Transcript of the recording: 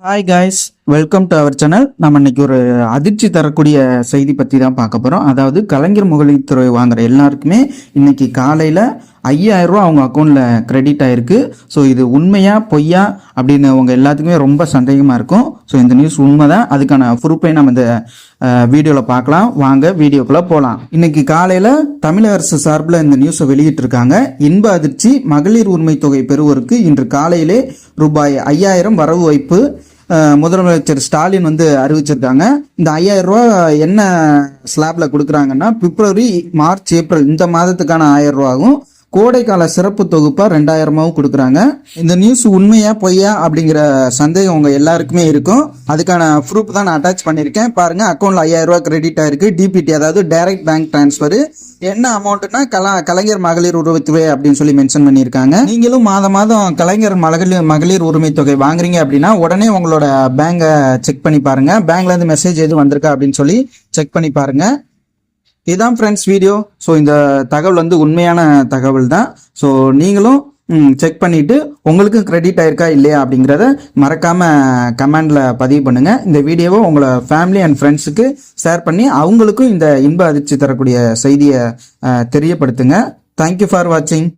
Hi guys, welcome to our channel. நம்ம இன்னைக்கு ஒரு அதிர்ச்சி தரக்கூடிய செய்தி பற்றி தான் பார்க்க போகிறோம். அதாவது கலைஞர் மகளிர் துறை வாங்குற எல்லாருக்குமே இன்னைக்கு காலையில் 5000 ரூபா அவங்க அக்கௌண்ட்டில் கிரெடிட் ஆயிருக்கு. ஸோ இது உண்மையா பொய்யா அப்படின்னு அவங்க எல்லாத்துக்குமே ரொம்ப சந்தேகமாக இருக்கும். ஸோ இந்த நியூஸ் உண்மை தான். அதுக்கான ப்ரூஃபை நம்ம இந்த வீடியோவில் பார்க்கலாம். வாங்க வீடியோக்குள்ளே போகலாம். இன்னைக்கு காலையில் தமிழக அரசு சார்பில் இந்த நியூஸை வெளியிட்டிருக்காங்க. இன்ப அதிர்ச்சி, மகளிர் உரிமை தொகை பெறுவோருக்கு இன்று காலையிலே ரூபாய் 5000 வரவு வைப்பு முதலமைச்சர் ஸ்டாலின் அறிவிச்சிருக்காங்க. இந்த 5000 ரூபா என்ன ஸ்லாப்ல கொடுக்குறாங்கன்னா, பிப்ரவரி, மார்ச், ஏப்ரல் இந்த மாதத்துக்கான 1000 ரூபாவும், கோடைக்கால சிறப்பு தொகுப்பா 2000 கொடுக்குறாங்க. இந்த நியூஸ் உண்மையா பொய்யா அப்படிங்கிற சந்தேகம் உங்க எல்லாருக்குமே இருக்கும். அதுக்கான ப்ரூஃப் தான் நான் அட்டாச் பண்ணியிருக்கேன். பாருங்க, அக்கௌண்ட்ல 5000 ரூபா கிரெடிட் ஆயிருக்கு. டிபிடி, அதாவது டைரக்ட் பேங்க் டிரான்ஸ்ஃபர். என்ன அமௌண்ட்னா கலைஞர் மகளிர் உரிமைத்தொகை அப்படின்னு சொல்லி மென்ஷன் பண்ணியிருக்காங்க. நீங்களும் மாதம் கலைஞர் மகளிர் உரிமை தொகை வாங்குறீங்க அப்படின்னா உடனே உங்களோட பேங்கை செக் பண்ணி பாருங்க. பேங்க்ல இருந்து மெசேஜ் எதுவும் வந்திருக்கா அப்படின்னு சொல்லி செக் பண்ணி பாருங்க. இதுதான் ஃப்ரெண்ட்ஸ் வீடியோ. ஸோ இந்த தகவல் உண்மையான தகவல் தான். ஸோ நீங்களும் செக் பண்ணிட்டு உங்களுக்கு கிரெடிட் ஆயிருக்கா இல்லையா அப்படிங்கிறத மறக்காம கமெண்ட்ல பதிவு பண்ணுங்க. இந்த வீடியோவை உங்களை ஃபேமிலி அண்ட் ஃப்ரெண்ட்ஸுக்கு ஷேர் பண்ணி அவங்களுக்கும் இந்த இன்ப அதிர்ச்சி தரக்கூடிய செய்தியை தெரியப்படுத்துங்க. தேங்க்யூ ஃபார் வாட்சிங்.